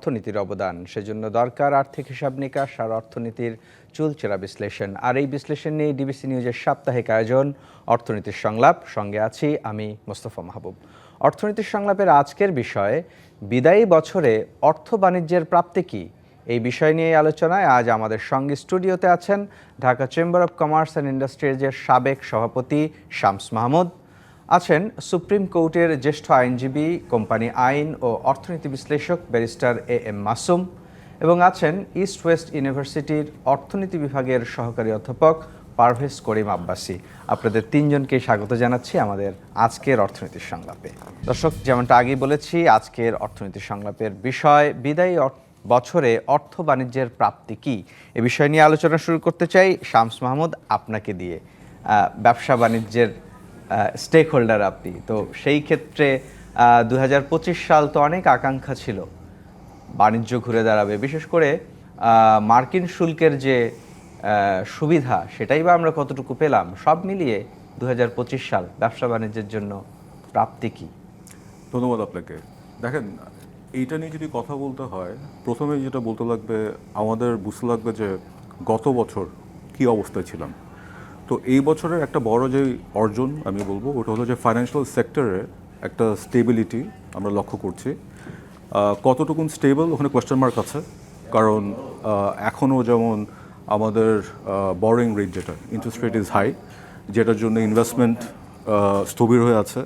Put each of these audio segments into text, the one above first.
অর্থনীতির অবদান, সেজন্য দরকার আর্থিক হিসাব নিকাশ আর অর্থনীতির চুলচেরা বিশ্লেষণ। আর এই বিশ্লেষণ নিয়ে ডিবিসি নিউজের সাপ্তাহিক আয়োজন অর্থনীতির সংলাপ। সঙ্গে আছি আমি মোস্তফা মাহবুব। অর্থনীতির সংলাপের আজকের বিষয় বিদায়ী বছরে অর্থ বাণিজ্যের প্রাপ্তি কী, এই বিষয় নিয়ে আলোচনায় আজ আমাদের সঙ্গে স্টুডিওতে আছেন Dhaka chamber of commerce and ইন্ডাস্ট্রিজের সাবেক সভাপতি শামস মাহমুদ, আছেন সুপ্রিম কোর্টের জ্যেষ্ঠ আইনজীবী, কোম্পানি আইন ও অর্থনীতি বিশ্লেষক ব্যারিস্টার AM মাসুম, এবং আছেন ইস্ট ওয়েস্ট ইউনিভার্সিটির অর্থনীতি বিভাগের সহকারী অধ্যাপক পারভেজ করিম আব্বাসী। আপনাদের তিনজনকেই স্বাগত জানাচ্ছি আমাদের আজকের অর্থনীতির সংলাপে। দর্শক, যেমনটা আগেই বলেছি, আজকের অর্থনীতির সংলাপের বিষয় বিদায়ী বছরে অর্থ বাণিজ্যের প্রাপ্তি কী, এ বিষয় নিয়ে আলোচনা শুরু করতে চাই শামস মাহমুদ আপনাকে দিয়ে। ব্যবসা বাণিজ্যের স্টেক হোল্ডার আপনি, তো সেই ক্ষেত্রে 2025 সাল তো অনেক আকাঙ্ক্ষা ছিল বাণিজ্য ঘুরে দাঁড়াবে, বিশেষ করে মার্কিন শুল্কের যে সুবিধা সেটাই বা আমরা কতটুকু পেলাম। সব মিলিয়ে 2025 সাল ব্যবসা বাণিজ্যের জন্য প্রাপ্তি কী? ধন্যবাদ আপনাকে। দেখেন, এইটা নিয়ে যদি কথা বলতে হয়, প্রথমে যেটা বলতে লাগবে, আমাদের বুঝতে লাগবে যে গত বছর কি অবস্থায় ছিলাম। তো এই বছরের একটা বড় যে অর্জন আমি বলবো, ওটা হলো যে ফাইন্যান্সিয়াল সেক্টরে একটা স্টেবিলিটি আমরা লক্ষ্য করছি। কতটুকুন স্টেবল ওখানে কোয়েশ্চেন মার্ক আছে, কারণ এখনও যেমন আমাদের বরোয়িং রেট, যেটা ইন্টারেস্ট রেট ইজ হাই, যেটার জন্য ইনভেস্টমেন্ট স্থবির হয়ে আছে।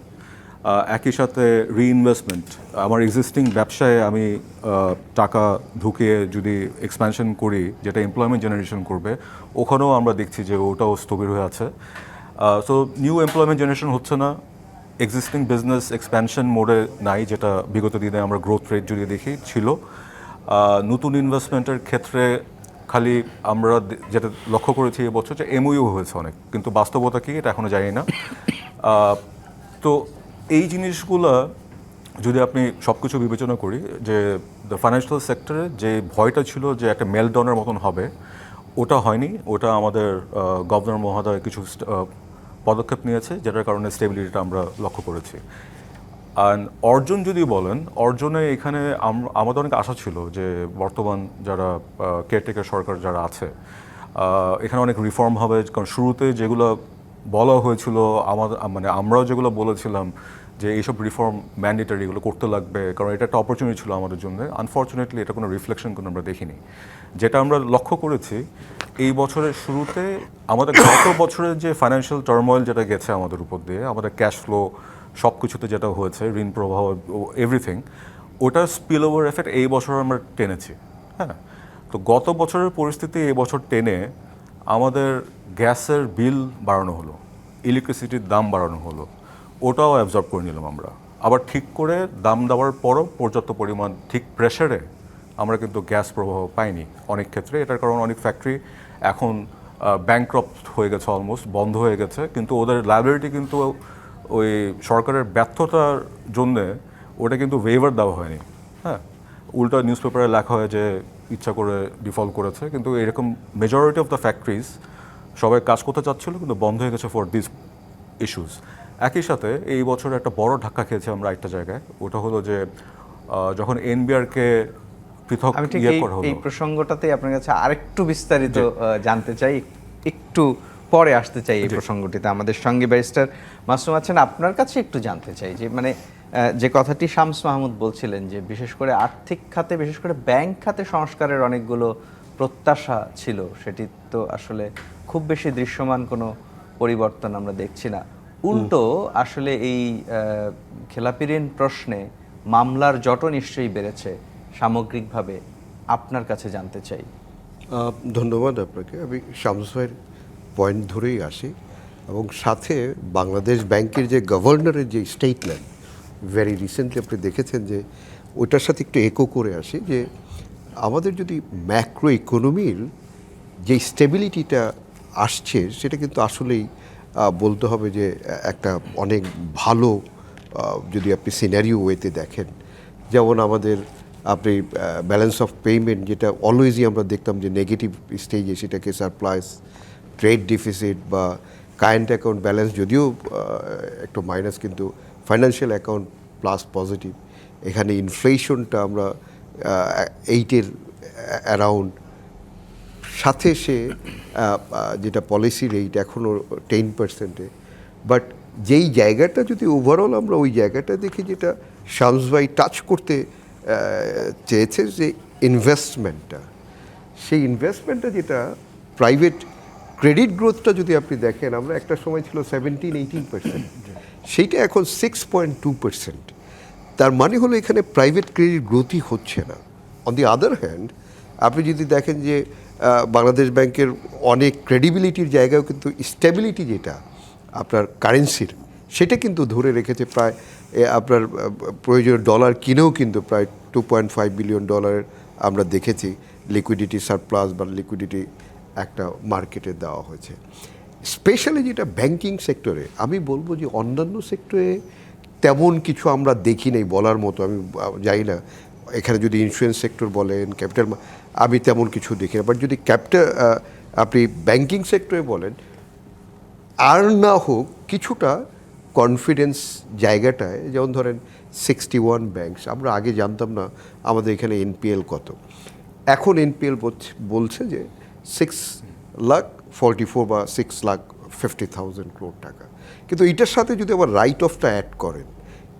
একই সাথে রিইনভেস্টমেন্ট, আমার এক্সিস্টিং ব্যবসায় আমি টাকা ঢুকিয়ে যদি এক্সপ্যানশন করি, যেটা এমপ্লয়মেন্ট জেনারেশন করবে, ওখানেও আমরা দেখছি যে ওটাও স্থবির হয়ে আছে। সো নিউ এমপ্লয়মেন্ট জেনারেশন হচ্ছে না, এক্সিস্টিং বিজনেস এক্সপ্যানশন মোডে নাই, যেটা বিগত দিনে আমরা গ্রোথ রেট যদি দেখি ছিল। নতুন ইনভেস্টমেন্টের ক্ষেত্রে খালি আমরা যেটা লক্ষ্য করেছি এবছর, যে MOU হয়েছে অনেক, কিন্তু বাস্তবতা কি এটা এখনও জানি না। তো এই জিনিসগুলো যদি আপনি সব কিছু বিবেচনা করি, যে দ্য ফাইন্যান্সিয়াল সেক্টরে যে ভয়টা ছিল যে একটা মেলডাউনের মতন হবে, ওটা হয়নি। ওটা আমাদের গভর্নর মহোদয় কিছু পদক্ষেপ নিয়েছে, যেটার কারণে স্টেবিলিটিটা আমরা লক্ষ্য করেছি। আর অর্জন যদি বলেন, অর্জনে এখানে আমাদের অনেক আশা ছিল যে বর্তমান যারা কেয়ারটেকার সরকার যারা আছে, এখানে অনেক রিফর্ম হবে। কারণ শুরুতে যেগুলো বলা হয়েছিল, মানে আমরাও যেগুলো বলেছিলাম যে এইসব রিফর্ম ম্যান্ডেটারি, এগুলো করতে লাগবে, কারণ এটা একটা অপরচুনিটি ছিল আমাদের জন্য। আনফর্চুনেটলি এটা কোনো রিফ্লেকশন কোনো আমরা দেখিনি। যেটা আমরা লক্ষ্য করেছি এই বছরের শুরুতে, আমাদের গত বছরের যে ফাইন্যান্সিয়াল টার্মোয়েল যেটা গেছে আমাদের উপর দিয়ে, আমাদের ক্যাশ ফ্লো সব কিছুতে যেটা হয়েছে, ঋণ প্রবাহ, এভরিথিং, ওটার স্পিল ওভার এফেক্ট এই বছর আমরা টেনেছি। হ্যাঁ, তো গত বছরের পরিস্থিতি এই বছর টেনে আমাদের গ্যাসের বিল বাড়ানো হলো, ইলেকট্রিসিটির দাম বাড়ানো হলো, ওটাও অ্যাবজর্ব করে নিলাম আমরা। আবার ঠিক করে দাম দেওয়ার পরও পর্যাপ্ত পরিমাণ ঠিক প্রেশারে আমরা কিন্তু গ্যাস প্রবাহ পাইনি অনেক ক্ষেত্রে। এটার কারণ অনেক ফ্যাক্টরি এখন ব্যাংক্রাপ্ট হয়ে গেছে, অলমোস্ট বন্ধ হয়ে গেছে, কিন্তু ওদের লায়াবিলিটি কিন্তু ওই সরকারের ব্যর্থতার জন্যে ওটা কিন্তু ওয়েভার দেওয়া হয়নি। হ্যাঁ, উল্টা নিউজ পেপারে লেখা হয় যে ইচ্ছা করে ডিফল্ট করেছে, কিন্তু এরকম মেজরিটি অফ দ্য ফ্যাক্টরিজ সবাই কাজ করতে চাচ্ছিল, কিন্তু বন্ধ হয়ে গেছে ফর দিস ইস্যুস। একই সাথে এই বছর একটা বড় ধাক্কা খেয়েছে আমরা একটা জায়গায়, ওটা হলো যে যখন NBR-কে পৃথক করা হলো। এই প্রসঙ্গটাতে আপনার কাছে আরেকটু বিস্তারিত জানতে চাই, একটু পরে আসতে চাই এই প্রসঙ্গটিতে। আমাদের সঙ্গে ব্যারিস্টার মাসুম আছেন, আপনার কাছে একটু জানতে চাই যে মানে যে কথাটি শামস মাহমুদ বলছিলেন, যে বিশেষ করে আর্থিক খাতে, বিশেষ করে ব্যাংক খাতে সংস্কারের অনেকগুলো প্রত্যাশা ছিল, সেটি তো আসলে খুব বেশি দৃশ্যমান কোনো পরিবর্তন আমরা দেখছি না। উল্টো আসলে এই খেলাপি ঋণ প্রশ্নে মামলার জট নিশ্চয়ই বেড়েছে সামগ্রিকভাবে। আপনার কাছে জানতে চাই। ধন্যবাদ আপনাকে। আমি শামস ভাইয়ের পয়েন্ট ধরেই আসি, এবং সাথে বাংলাদেশ ব্যাংকের যে গভর্নরের যে স্টেটমেন্ট ভেরি রিসেন্টলি আপনি দেখেছেন, যে ওইটার সাথে একটু একো করে আসি, যে আমাদের যদি ম্যাক্রো ইকোনমির যে স্টেবিলিটিটা আসছে, সেটা কিন্তু আসলেই বলতে হবে যে একটা অনেক ভালো, যদি আপনি সিনারিও ওয়েতে দেখেন। যেমন আমাদের আপনি ব্যালেন্স অফ পেমেন্ট, যেটা অলওয়েজই আমরা দেখতাম যে নেগেটিভ স্টেজে, সেটাকে সারপ্লাস, ট্রেড ডিফিসিট বা কারেন্ট অ্যাকাউন্ট ব্যালেন্স যদিও একটু মাইনাস, কিন্তু ফাইন্যান্সিয়াল অ্যাকাউন্ট প্লাস পজিটিভ। এখানে ইনফ্লেশনটা আমরা 8-এর অ্যারাউন্ড, সাথে সে যেটা পলিসি রেট এখনও 10%-এ। বাট যেই জায়গাটা যদি ওভারঅল আমরা ওই জায়গাটা দেখি, যেটা শামস ভাই টাচ করতে চেয়েছে, যে ইনভেস্টমেন্টটা, সেই ইনভেস্টমেন্টটা যেটা প্রাইভেট ক্রেডিট গ্রোথটা যদি আপনি দেখেন, আমরা একটা সময় ছিল 17-18%, সেইটা এখন 6.2%। তার মানে হলো এখানে প্রাইভেট ক্রেডিট গ্রোথই হচ্ছে না। অন দি আদার হ্যান্ড, আপনি যদি দেখেন যে বাংলাদেশ ব্যাংকের অনেক ক্রেডিবিলিটির জায়গাও কিন্তু স্টেবিলিটি, যেটা আপনার কারেন্সির, সেটা কিন্তু ধরে রেখেছে। প্রায় আপনার প্রয়োজনীয় ডলার কিনেও কিন্তু প্রায় $2.5 বিলিয়ন আমরা দেখেছি লিকুইডিটি সারপ্লাস বা লিকুইডিটি একটা মার্কেটে দেওয়া হয়েছে। স্পেশালি যেটা ব্যাংকিং সেক্টরে, আমি বলবো যে অন্যান্য সেক্টরে তেমন কিছু আমরা দেখি নেই বলার মতো। আমি জানি না, এখানে যদি ইন্স্যুরেন্স সেক্টর বলেন, ক্যাপিটাল, আমি তেমন কিছু দেখি না। বাট যদি আপনি ব্যাংকিং সেক্টরে বলেন, আর না হোক কিছুটা কনফিডেন্স জায়গাটায়, যেমন ধরেন 61 ব্যাংকস, আমরা আগে জানতাম না আমাদের এখানে এনপিএল কত। এখন এনপিএল বলছে যে 6,44,000 বা 6,50,000 crore টাকা। কিন্তু এইটার সাথে যদি আবার রাইট অফটা অ্যাড করেন,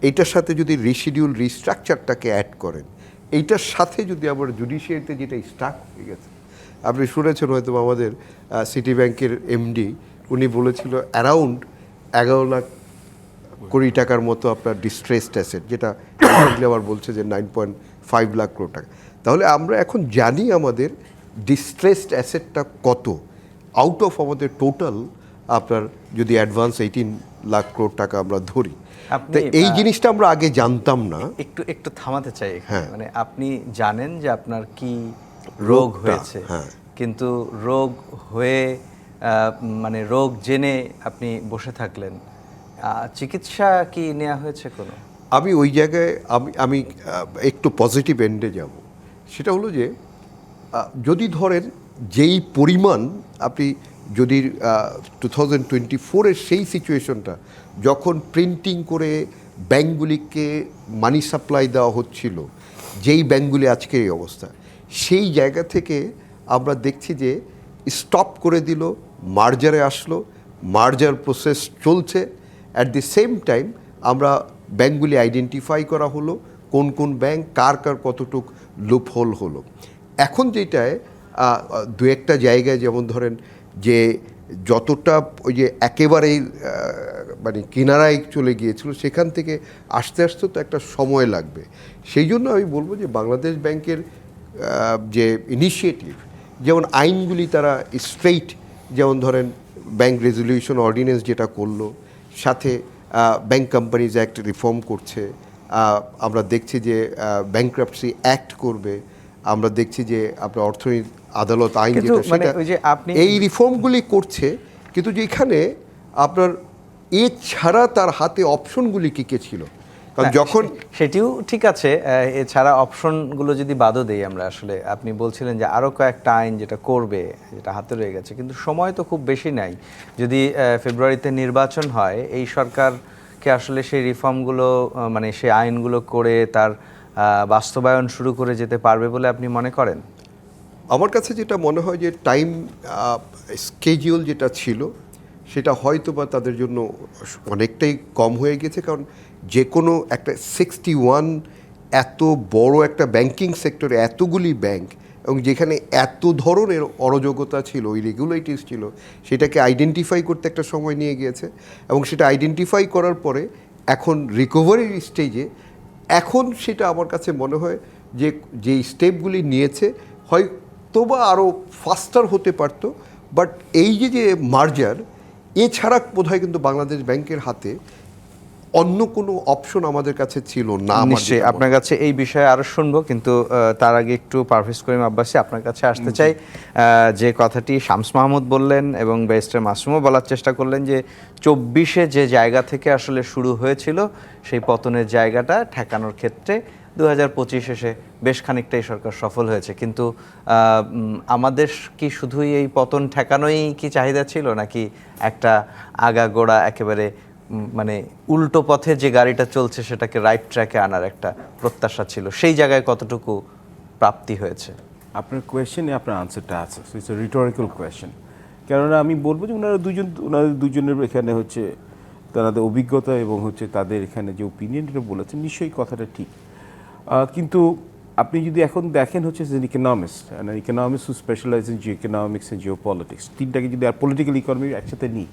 এইটার সাথে যদি রিশিডিউল রিস্ট্রাকচারটাকে অ্যাড করেন, এইটার সাথে যদি আবার জুডিশিয়ারিতে যেটা স্টাক হয়ে গেছে, আপনি শুনেছেন হয়তো আমাদের সিটি ব্যাংকের এমডি, উনি বলেছিল অ্যারাউন্ড 11 লাখ কোটি টাকার মতো আপনার ডিস্ট্রেসড অ্যাসেট, যেটা আবার বলছে যে 9.5 লাখ crore টাকা। তাহলে আমরা এখন জানি আমাদের ডিস্ট্রেসড অ্যাসেটটা কত আউট অফ আমাদের টোটাল, আপনার যদি অ্যাডভান্স 18 লাখ crore টাকা আমরা ধরি। তো এই জিনিসটা আমরা আগে জানতাম না। একটু একটু থামাতে চাই এখানে। হ্যাঁ। মানে আপনি জানেন যে আপনার কি রোগ হয়েছে, হ্যাঁ। কিন্তু রোগ হয়ে মানে রোগ জেনে আপনি বসে থাকলেন, চিকিৎসা কি নেওয়া হয়েছে কোনো? আমি ওই জায়গায় আমি একটু পজিটিভ এন্ডে যাব। সেটা হলো যে যদি ধরেন যেই পরিমাণ আপনি যদি 2024-এর সেই সিচুয়েশনটা, যখন প্রিন্টিং করে ব্যাঙ্কগুলিকে মানি সাপ্লাই দেওয়া হচ্ছিল, যেই ব্যাঙ্কগুলি আজকের এই অবস্থা, সেই জায়গা থেকে আমরা দেখছি যে স্টপ করে দিল, মার্জারে আসলো, মার্জার প্রসেস চলছে। অ্যাট দি সেম টাইম আমরা ব্যাঙ্কগুলি আইডেন্টিফাই করা হলো, কোন কোন ব্যাংক কার কতটুক লুপহোল হলো। এখন যেটায় দু একটা জায়গায়, যেমন ধরেন যে যতটা ওই যে একেবারেই মানে কিনারায় চলে গিয়েছিল, সেখান থেকে আস্তে আস্তে তো একটা সময় লাগবে। সেই জন্য আমি বলবো যে বাংলাদেশ ব্যাংকের যে ইনিশিয়েটিভ, যেমন আইনগুলি তারা স্ট্রেইট, যেমন ধরেন ব্যাংক রেজলিউশন অর্ডিন্যান্স যেটা করলো, সাথে ব্যাংক কোম্পানিজ অ্যাক্ট রিফর্ম করছে, আমরা দেখছি যে ব্যাংক্রাপসি অ্যাক্ট করবে, আমরা দেখছি যে আপনার অর্থনীতি আদালত আইন কিন্তু যেটা, মানে সেটা ওই যে আপনি এই রিফর্মগুলি করছে। কিন্তু যেখানে আপনার এছাড়া তার হাতে অপশনগুলি কী কী ছিল, কারণ যখন সেটিও ঠিক আছে, এছাড়া অপশনগুলো যদি বাদও দেই আমরা, আসলে আপনি বলছিলেন যে আরও কয়েকটা আইন যেটা করবে, যেটা হাতে রয়ে গেছে, কিন্তু সময় তো খুব বেশি নাই। যদি ফেব্রুয়ারিতে নির্বাচন হয়, এই সরকারকে আসলে সেই রিফর্মগুলো মানে সেই আইনগুলো করে তার বাস্তবায়ন শুরু করে যেতে পারবে বলে আপনি মনে করেন? আমার কাছে যেটা মনে হয় যে টাইম স্কেডিউল যেটা ছিল, সেটা হয়তো বা তাদের জন্য অনেকটাই কম হয়ে গেছে। কারণ যে কোনো একটা 61 এত বড় একটা ব্যাংকিং সেক্টরে এতগুলি ব্যাংক, এবং যেখানে এত ধরনের অরাজকতা ছিল, ওই রেগুলেটরিজ ছিল, সেটাকে আইডেন্টিফাই করতে একটা সময় নিয়ে গিয়েছে। এবং সেটা আইডেন্টিফাই করার পরে এখন রিকভারির স্টেজে, এখন সেটা আমার কাছে মনে হয় যে যে স্টেপগুলি নিয়েছে হয়তোবা আরও ফাস্টার হতে পারতো। বাট এই যে মার্জার, এছাড়া বোধহয় কিন্তু বাংলাদেশ ব্যাংকের হাতে অন্য কোনো অপশন আমাদের কাছে ছিল না। নিশ্চয়ই আপনার কাছে এই বিষয়ে আরো শুনবো, কিন্তু তার আগে একটু পারভেজ করিম আব্বাসী আপনার কাছে আসতে চাই। যে কথাটি শামস মাহমুদ বললেন এবং ব্যারিস্টার মাসুমও বলার চেষ্টা করলেন, যে 24-এ যে জায়গা থেকে আসলে শুরু হয়েছিল, সেই পতনের জায়গাটা ঠেকানোর ক্ষেত্রে 2025 এসে বেশ খানিকটাই সরকার সফল হয়েছে। কিন্তু আমাদের কি শুধুই এই পতন ঠেকানোই কি চাহিদা ছিল, নাকি একটা আগাগোড়া একেবারে মানে উল্টো পথে যে গাড়িটা চলছে সেটাকে রাইট ট্র্যাকে আনার একটা প্রত্যাশা ছিল? সেই জায়গায় কতটুকু প্রাপ্তি হয়েছে? আপনার কোয়েশ্চেনে আপনার আনসারটা আছে, সো ইটস এ রিটোরিক্যাল কোয়েশ্চেন। কেননা আমি বলবো যে ওনাদের দুজনের এখানে হচ্ছে তাদের অভিজ্ঞতা এবং হচ্ছে তাদের এখানে যে ওপিনিয়নটা বলেছেন, নিশ্চয়ই কথাটা ঠিক। কিন্তু আপনি যদি এখন দেখেন হচ্ছে economics who specialise in geoeconomics and geopolitics, তিনটাকে যদি আর পলিটিক্যাল ইকোনমি একসাথে নিই,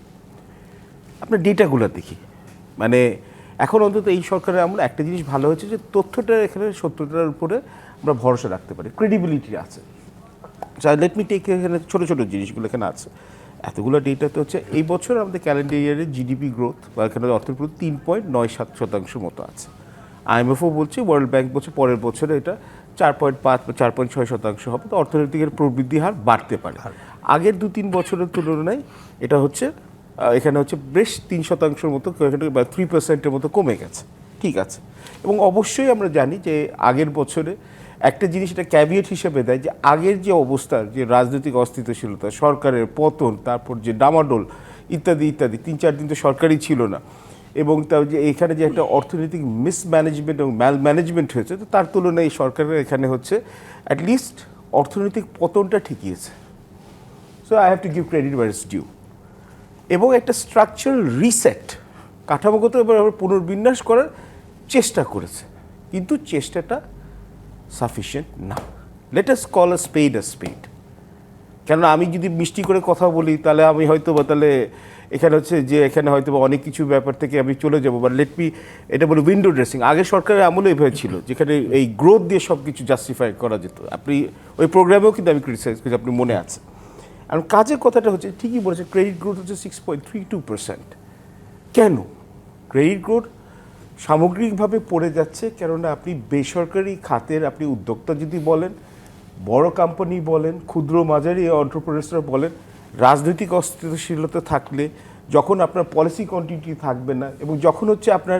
আপনার ডেটাগুলো দেখি, মানে এখন অন্তত এই সরকারের আমরা একটা জিনিস ভালো হয়েছে যে তথ্যটা এখানে সত্যতার উপরে আমরা ভরসা রাখতে পারি, ক্রেডিবিলিটি আছে। লেট মি টেক এখানে ছোটো ছোটো জিনিসগুলো এখানে আছে, এতগুলো ডেটাতে হচ্ছে এই বছর আমাদের ক্যালেন্ডার ইয়ারের জিডিপি গ্রোথ বা এখানে অর্থের প্রতি 3.97% মতো আছে। IMFও বলছে, ওয়ার্ল্ড ব্যাংক বলছে পরের বছরে এটা 4.5 বা 4.6% হবে, তো অর্থনৈতিক প্রবৃদ্ধি হার বাড়তে পারে। আগের 2-3 বছরের তুলনায় এটা হচ্ছে এখানে হচ্ছে বেশ 3% মতো, বা 3%-এর মতো কমে গেছে, ঠিক আছে। এবং অবশ্যই আমরা জানি যে আগের বছরে একটা জিনিস এটা ক্যাভিয়েট হিসেবে দেয় যে আগের যে অবস্থা, যে রাজনৈতিক অস্থিতিশীলতা, সরকারের পতন, তারপর যে ডামাডোল ইত্যাদি ইত্যাদি, 3-4 দিন তো সরকারই ছিল না, এবং তার যে এখানে যে একটা অর্থনৈতিক মিসম্যানেজমেন্ট এবং ম্যানেজমেন্ট হয়েছে, তো তার তুলনায় এই সরকারের এখানে হচ্ছে অ্যাটলিস্ট অর্থনৈতিক পতনটা ঠেকিয়েছে। So I have to give credit where it's due. এবং একটা স্ট্রাকচারাল রিসেট, কাঠামোগত এবার পুনর্বিন্যাস করার চেষ্টা করেছে, কিন্তু চেষ্টাটা সাফিসিয়েন্ট না। Let us call a spade. কেননা আমি যদি মিষ্টি করে কথা বলি তাহলে আমি হয়তো বা তাহলে এখানে হচ্ছে যে এখানে হয়তো বা অনেক কিছু ব্যাপার থেকে আমি চলে যাবো, বা লেট মি এটা বলে উইন্ডো ড্রেসিং। আগে সরকারের আমলে এভাবে ছিল, যেখানে এই গ্রোথ দিয়ে সব কিছু জাস্টিফাই করা যেত। আপনি ওই প্রোগ্রামেও কিন্তু আমি ক্রিটিসাইজ করেছি, আপনি মনে আছে। আর কাজের কথাটা হচ্ছে ঠিকই বলেছে, ক্রেডিট গ্রোথ হচ্ছে 6.32%। কেন ক্রেডিট গ্রোথ সামগ্রিকভাবে পড়ে যাচ্ছে? কেননা আপনি বেসরকারি খাতের আপনি উদ্যোক্তা যদি বলেন, বড় কোম্পানি বলেন, ক্ষুদ্র মাঝারি এন্টারপ্রেনার্সরা বলেন, রাজনৈতিক অস্থিতিশীলতা থাকলে, যখন আপনার পলিসি কন্টিনিউটি থাকবে না, এবং যখন হচ্ছে আপনার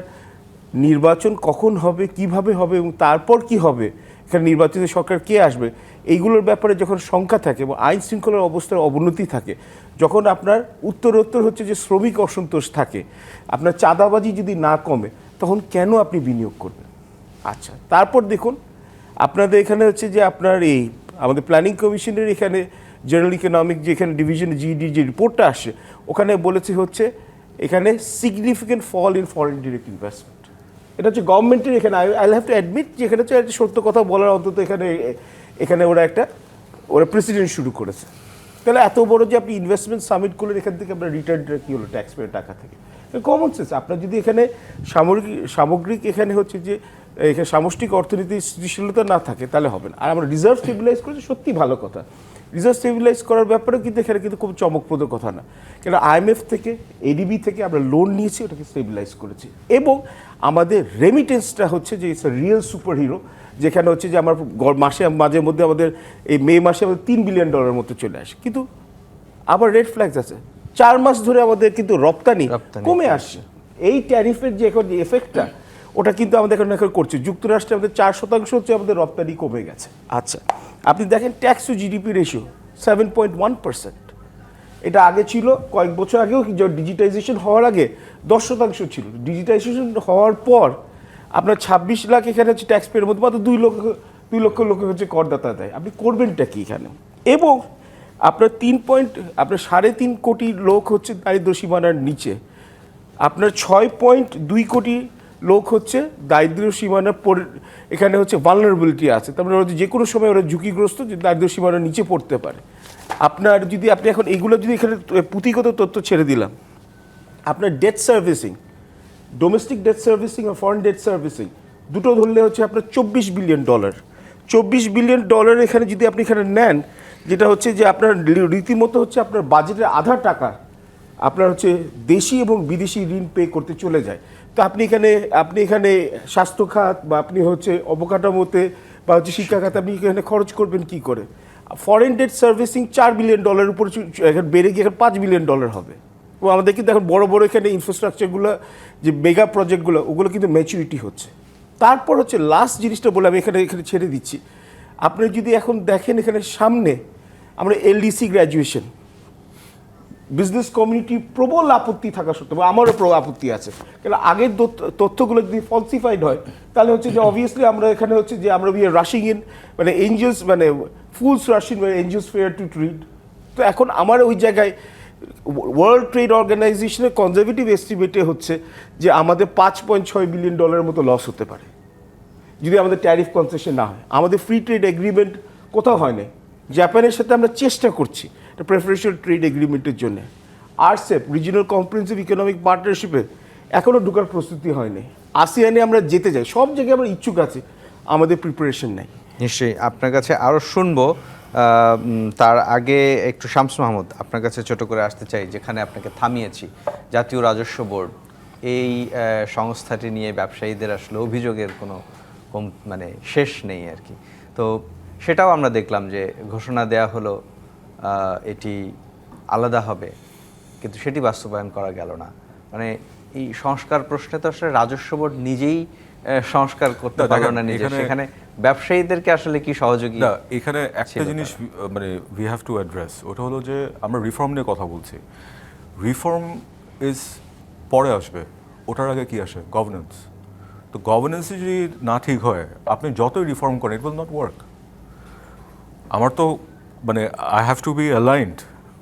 নির্বাচন কখন হবে, কিভাবে হবে, এবং তারপর কি হবে, এখানে নির্বাচিত সরকার কে আসবে, এইগুলোর ব্যাপারে যখন শঙ্কা থাকে এবং আইন শৃঙ্খলার অবস্থার অবনতি থাকে, যখন আপনার উত্তরোত্তর হচ্ছে যে শ্রমিক অসন্তোষ থাকে, আপনার চাঁদাবাজি যদি না কমে, তখন কেন আপনি বিনিয়োগ করবেন? আচ্ছা, তারপর দেখুন আপনাদের এখানে হচ্ছে যে আপনার এই আমাদের প্ল্যানিং কমিশনের এখানে জেনারেল ইকোনমিক যে এখানে ডিভিশন জিডি যে রিপোর্টটা আসে, ওখানে বলেছে হচ্ছে এখানে significant fall in foreign direct investment. এটা হচ্ছে গভর্নমেন্টের এখানে, আই হ্যাভ টু অ্যাডমিট যে এখানে হচ্ছে একটা সত্য কথা বলার অন্তত এখানে ওরা প্রেসিডেন্ট শুরু করেছে। তাহলে এত বড় যে আপনি ইনভেস্টমেন্ট সাবমিট করলেন, এখান থেকে আপনার রিটার্নটা কী হলো ট্যাক্স পেয়ার টাকা থেকে? Common sense. আপনার যদি এখানে সামগ্রিক এখানে হচ্ছে যে এখানে সামষ্টিক অর্থনীতির স্থিতিশীলতা না থাকে তাহলে হবে না। আর আমরা রিজার্ভ স্টেবিলাইজ করেছি, সত্যি ভালো কথা। রিজার্ভ স্টেবিলাইজ করার ব্যাপারেও কিন্তু এখানে কিন্তু খুব চমকপ্রদ কথা না, কেন IMF থেকে ADB থেকে আমরা লোন নিয়েছি, ওটাকে স্টেবিলাইজ করেছি। এবং আমাদের রেমিটেন্সটা হচ্ছে যে ইটস রিয়েল সুপার হিরো, যেখানে হচ্ছে যে আমার মাঝে মধ্যে আমাদের এই মে মাসে আমাদের $3 বিলিয়ন মতো চলে আসে, কিন্তু আবার রেড ফ্ল্যাগস আছে। 4 মাস ধরে আমাদের কিন্তু রপ্তানি কমে আসছে। এই ট্যারিফের যে এখন এফেক্টটা, ওটা কিন্তু আমাদের এখন করছে। যুক্তরাষ্ট্রে আমাদের 4% হচ্ছে আমাদের রপ্তানি কমে গেছে। আচ্ছা, আপনি দেখেন ট্যাক্স টু জিডিপি রেশিও 7.1%। এটা আগে ছিল কয়েক বছর আগেও, ডিজিটাইজেশন হওয়ার আগে 10% ছিল। ডিজিটাইজেশন হওয়ার পর আপনার 26 লাখ এখানে হচ্ছে ট্যাক্স পেয়ের মধ্যে মাত্র 2 লক্ষ লোক হচ্ছে করদাতা দেয়। আপনি করবেনটা কি এখানে? এবং আপনার 3.3 কোটি লোক হচ্ছে দারিদ্র সীমানার নিচে, আপনার 6.2 কোটি লোক হচ্ছে দারিদ্র সীমানার এখানে হচ্ছে ভালনারেবিলিটি আছে, তার মানে ওরা যে কোনো সময় ওরা ঝুঁকিগ্রস্ত যে দারিদ্র সীমানার নিচে পড়তে পারে। আপনার যদি আপনি এখন এইগুলো যদি এখানে পুঁথিগত তথ্য ছেড়ে দিলাম, আপনার debt servicing, domestic debt servicing আর ফরেন ডেট সার্ভিসিং দুটো ধরলে হচ্ছে আপনার $24 বিলিয়ন। $24 বিলিয়ন এখানে যদি আপনি এখানে নেন, যেটা হচ্ছে যে আপনার রীতিমতো হচ্ছে আপনার বাজেটের আধা টাকা আপনার হচ্ছে দেশি এবং বিদেশি ঋণ পে করতে চলে যায়। তো আপনি এখানে স্বাস্থ্য খাত বা আপনি হচ্ছে অবকাঠামোতে বা হচ্ছে শিক্ষা খাতে আপনি এখানে খরচ করবেন কি করে? ফরেন ডেট সার্ভিসিং $4 বিলিয়ন উপরে এখন বেড়ে গিয়ে এখন $5 বিলিয়ন হবে। এবং আমাদের কিন্তু এখন বড় এখানে ইনফ্রাস্ট্রাকচারগুলো যে মেগা প্রজেক্টগুলো, ওগুলো কিন্তু ম্যাচুরিটি হচ্ছে। তারপর হচ্ছে লাস্ট জিনিসটা বলে আমি এখানে ছেড়ে দিচ্ছি। আপনি যদি এখন দেখেন এখানে সামনে আমরা LDC গ্র্যাজুয়েশন, বিজনেস কমিউনিটি প্রবল আপত্তি থাকা সত্ত্বেও এবং আমারও আপত্তি আছে, কারণ আগের তথ্যগুলো যদি ফলসিফাইড হয় তাহলে হচ্ছে যে অবভিয়াসলি আমরা এখানে হচ্ছে যে আমরা উই আর রাশিং ইন, মানে এনজিওস মানে ফুলস রাশিং মানে এনজিওস ফেয়ার টু ট্রিট। তো এখন আমার ওই জায়গায় ওয়ার্ল্ড ট্রেড অর্গানাইজেশনের কনজারভেটিভ এস্টিমেটে হচ্ছে যে আমাদের $5.6 বিলিয়ন মতো লস হতে পারে যদি আমাদের ট্যারিফ কনসেশন না হয়। আমাদের ফ্রি ট্রেড এগ্রিমেন্ট কোথাও হয় না, জাপানের সাথে আমরা চেষ্টা করছি একটা প্রেফারেন্সিয়াল ট্রেড এগ্রিমেন্টের জন্য। আরসেপ রিজিওনাল কম্প্রিহেনসিভ ইকোনমিক পার্টনারশিপে এখনও ঢোকার প্রস্তুতি হয়নি। আসিয়ানে আমরা যেতে চাই, সব জায়গায় আমরা ইচ্ছুক আছি, আমাদের প্রিপারেশন নাই। নিশ্চয়ই আপনার কাছে আরও শুনবো, তার আগে একটু শামস মাহমুদ আপনার কাছে ছোট করে আসতে চাই, যেখানে আপনাকে থামিয়েছি। জাতীয় রাজস্ব বোর্ড এই সংস্থাটি নিয়ে ব্যবসায়ীদের আসলে অভিযোগের কোনো মানে শেষ নেই আর কি। তো সেটাও আমরা দেখলাম যে ঘোষণা দেয়া হলো এটি আলাদা হবে, কিন্তু সেটি বাস্তবায়ন করা গেল না। মানে এই সংস্কার প্রশ্নে তো আসলে রাজস্ব বোর্ড নিজেই সংস্কার করতে পারলো না নিজে, সেখানে ব্যবসায়ীদেরকে আসলে কি সহযোগী? না, এখানে একটা জিনিস মানে উই হ্যাভ টু অ্যাড্রেস, ওটা হলো যে আমরা রিফর্ম নিয়ে কথা বলছি। রিফর্ম ইজ পরে আসবে, ওটার আগে কি আসে? গভর্নেন্স। তো গভর্নেন্স যদি না ঠিক হয়, আপনি যতই রিফর্ম করেন ইট উইল নট ওয়ার্ক। আমার তো মানে I have to be aligned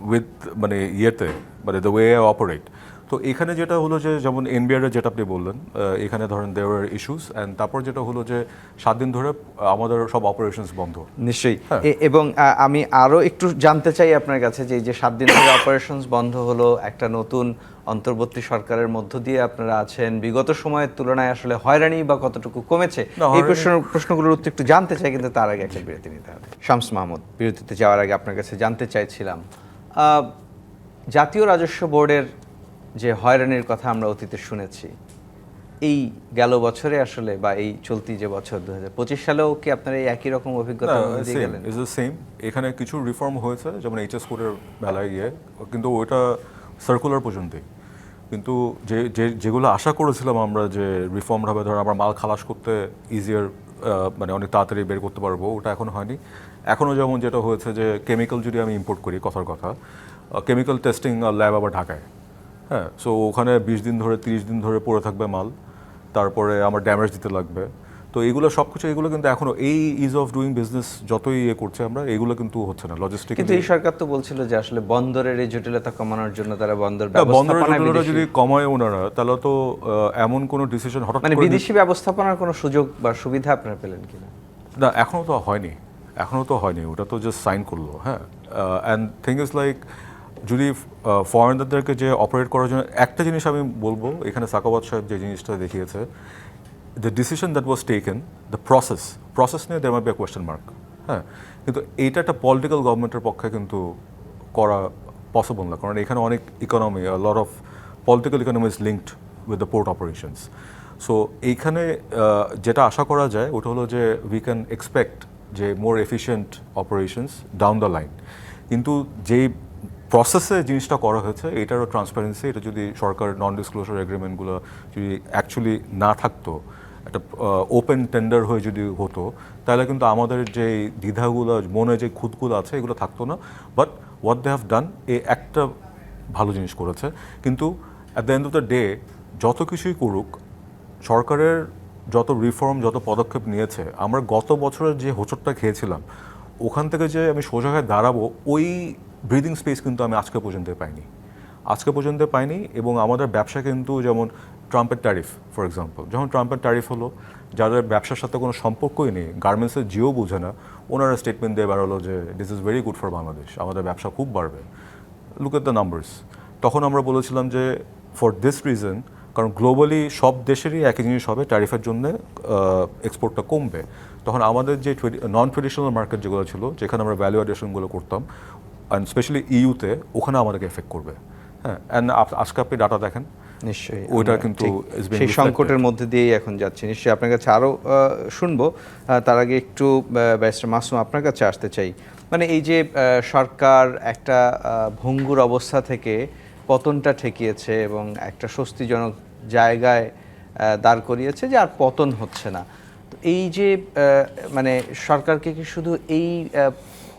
with মানে ইয়েতে, মানে দ্য ওয়ে আই অপারেট। তো এখানে যেটা হলো যে যেমন এনবিআর যেটা আপনি বললেন, এখানে ধরেন দেওয়ার ইস্যুস, অ্যান্ড তারপর যেটা হলো যে 7 দিন ধরে আমাদের সব অপারেশনস বন্ধ। নিশ্চয়ই। এবং আমি আরও একটু জানতে চাই আপনার কাছে যে এই যে 7 দিন ধরে অপারেশনস বন্ধ হলো, একটা নতুন অন্তর্বর্তী সরকারের মধ্য দিয়ে আপনারা আছেন, বিগত সময়ের তুলনায় আসলে হয়রানি বা কতটুকু কমেছে, এই প্রশ্নগুলোর উত্তর একটু জানতে চাই, কিন্তু তার আগে একটা বিরতি নিতে হবে। শামস মাহমুদ, বিরতিতে যাওয়ার আগে আপনার কাছে জানতে চাইছিলাম, জাতীয় রাজস্ব বোর্ডের যে হয়রানির কথা আমরা অতীতে শুনেছি, এই গেল বছরে আসলে বা এই চলতি যে বছর 2025 সালেও কি আপনারা এই একই রকম অভিজ্ঞতা দিয়ে গেলেন? Is the same. এখানে কিছু রিফর্ম হয়েছে, যেমন এইচএস কোডের বেলায় গিয়ে, কিন্তু ওইটা সার্কুলার পর্যন্তই। কিন্তু যেগুলো আশা করেছিলাম আমরা যে রিফর্ম হবে, ধর আমরা মাল খালাস করতে ইজিয়ার, মানে অনেক তাড়াতাড়ি বের করতে পারবো, ওটা এখন হয়নি। এখনও যেমন যেটা হয়েছে যে কেমিক্যাল যদি আমি ইম্পোর্ট করি, কথার কথা, কেমিক্যাল টেস্টিং ল্যাব আবার ঢাকায়, হ্যাঁ, সো ওখানে 20 দিন ধরে 30 দিন ধরে পড়ে থাকবে মাল, তারপরে আমার ড্যামেজ দিতে লাগবে। তো এগুলো সব কিছু, এগুলো কিন্তু এখনো এই ইজ অফ ডুইং বিজনেস যতই করছে আমরা, এগুলো কিন্তু হচ্ছে না লজিস্টিক। কিন্তু এই সরকার তো বলছিল যে আসলে বন্দরের এই জটিলতা কমানোর জন্য তারা বন্দরের জটিলতা যদি কমায় ওনারা, তাহলে তো এমন কোনো ডিসিশন হঠাৎ মানে বিদেশি ব্যবস্থাপনার কোনো সুযোগ বা সুবিধা আপনারা পেলেন কিনা? না, এখনো তো হয়নি, ওটা তো জাস্ট সাইন করলো। হ্যাঁ, অ্যান্ড থিং ইজ লাইক, যদি ফরেনারদেরকে যে অপারেট করার জন্য একটা জিনিস আমি বলবো, এখানে সাকাওয়াত সাহেব যে জিনিসটা দেখিয়েছে, the decision that was taken, the process নিয়ে there might be a question mark. হ্যাঁ, কিন্তু এইটা একটা পলিটিক্যাল গভর্নমেন্টের পক্ষে কিন্তু করা পসিবল না, কারণ এখানে অনেক economy, lot of political economy is linked with the port operations. So এইখানে যেটা আশা করা যায় ওটা হলো যে উই ক্যান এক্সপেক্ট যে more efficient operations down the line. কিন্তু যেই প্রসেসে জিনিসটা করা হয়েছে, এটারও ট্রান্সপারেন্সি, এটা যদি সরকার নন ডিসক্লোজার এগ্রিমেন্টগুলো যদি অ্যাকচুয়ালি না থাকতো, একটা ওপেন টেন্ডার হয়ে যদি হতো, তাহলে কিন্তু আমাদের যে দ্বিধাগুলো, মনে যে খুঁতগুলো আছে, এগুলো থাকতো না। But what they have done, একটা ভালো জিনিস করেছে। কিন্তু at the end of the day, যত কিছুই করুক, সরকারের যত রিফর্ম, যত পদক্ষেপ নিয়েছে, আমরা গত বছরের যে হোঁচটটা খেয়েছিলাম, ওখান থেকে যে আমি সোজা হয়ে দাঁড়াবো, ওই ব্রিদিং স্পেস কিন্তু আমি আজকে পর্যন্ত পাইনি। এবং আমাদের ব্যবসা কিন্তু, যেমন ট্রাম্পের ট্যারিফ ফর এক্সাম্পল, যখন ট্রাম্পের ট্যারিফ হলো, যাদের ব্যবসার সাথে কোনো সম্পর্কই নেই, গার্মেন্টসের জিও বোঝে না, ওনারা স্টেটমেন্ট দিয়ে বেরোলো যে this is very good for Bangladesh, আমাদের ব্যবসা খুব বাড়বে, লুক এট দ্য নাম্বারস। তখন আমরা বলেছিলাম যে ফর দিস রিজন, কারণ গ্লোবালি সব দেশেরই একই জিনিস হবে, ট্যারিফের জন্য এক্সপোর্টটা কমবে। তখন আমাদের যে নন ট্রেডিশনাল মার্কেট যেগুলো ছিল, যেখানে আমরা ভ্যালু অ্যাডিশনগুলো করতাম, অ্যান্ড স্পেশালি ইউতে, ওখানে আমাদেরকে এফেক্ট করবে। হ্যাঁ, অ্যান্ড আজকে আপনি ডাটা দেখেন, নিশ্চয়ই ওইটা কিন্তু সেই সংকটের মধ্যে দিয়েই এখন যাচ্ছে। নিশ্চয়ই আপনার কাছে আরও শুনবো, তার আগে একটু ব্যারিস্টার মাসুম আপনার কাছে আসতে চাই। মানে এই যে সরকার একটা ভঙ্গুর অবস্থা থেকে পতনটা ঠেকিয়েছে এবং একটা স্বস্তিজনক জায়গায় দাঁড় করিয়েছে যে আর পতন হচ্ছে না, তো এই যে মানে সরকারকে কি শুধু এই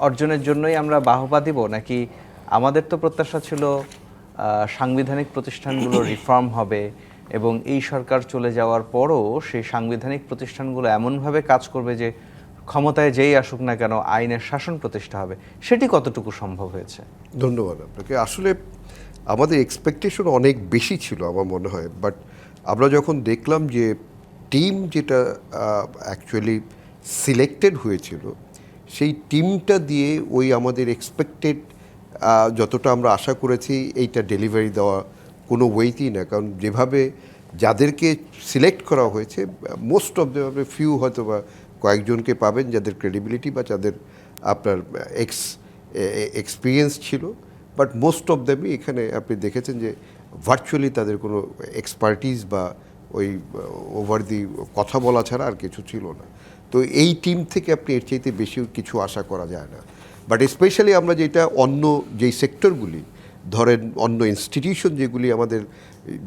অর্জনের জন্যই আমরা বাহবা দিব, নাকি আমাদের তো প্রত্যাশা ছিল সাংবিধানিক প্রতিষ্ঠানগুলো রিফর্ম হবে এবং এই সরকার চলে যাওয়ার পরও সেই সাংবিধানিক প্রতিষ্ঠানগুলো এমনভাবে কাজ করবে যে ক্ষমতায় যেই আসুক না কেন আইনের শাসন প্রতিষ্ঠা হবে। সেটি কতটুকু সম্ভব হয়েছে? ধন্যবাদ আপনাকে। আসলে আমাদের এক্সপেকটেশন অনেক বেশি ছিল আমার মনে হয়, বাট আমরা যখন দেখলাম যে টিম যেটা অ্যাকচুয়ালি সিলেক্টেড হয়েছিল সেই টিমটা দিয়ে ওই আমাদের এক্সপেক্টেড যতটা আমরা আশা করেছি এইটা ডেলিভারি দেওয়া কোনো ওয়েতেই না। কারণ যেভাবে যাদেরকে সিলেক্ট করা হয়েছে, মোস্ট অফ দ্য ফিউ হয়তো বা কয়েকজনকে পাবেন যাদের ক্রেডিবিলিটি বা যাদের আপনার এক্সপিরিয়েন্স ছিল, বাট মোস্ট অফ দ্যামই এখানে আপনি দেখেছেন যে ভার্চুয়ালি তাদের কোনো এক্সপার্টিস বা ওই ওভার দি কথা বলা ছাড়া আর কিছু ছিল না। তো এই টিম থেকে আপনি এর চাইতে বেশি কিছু আশা করা যায় না। বাট স্পেশালি আমরা যেটা অন্য যেই সেক্টরগুলি ধরেন অন্য ইনস্টিটিউশন যেগুলি আমাদের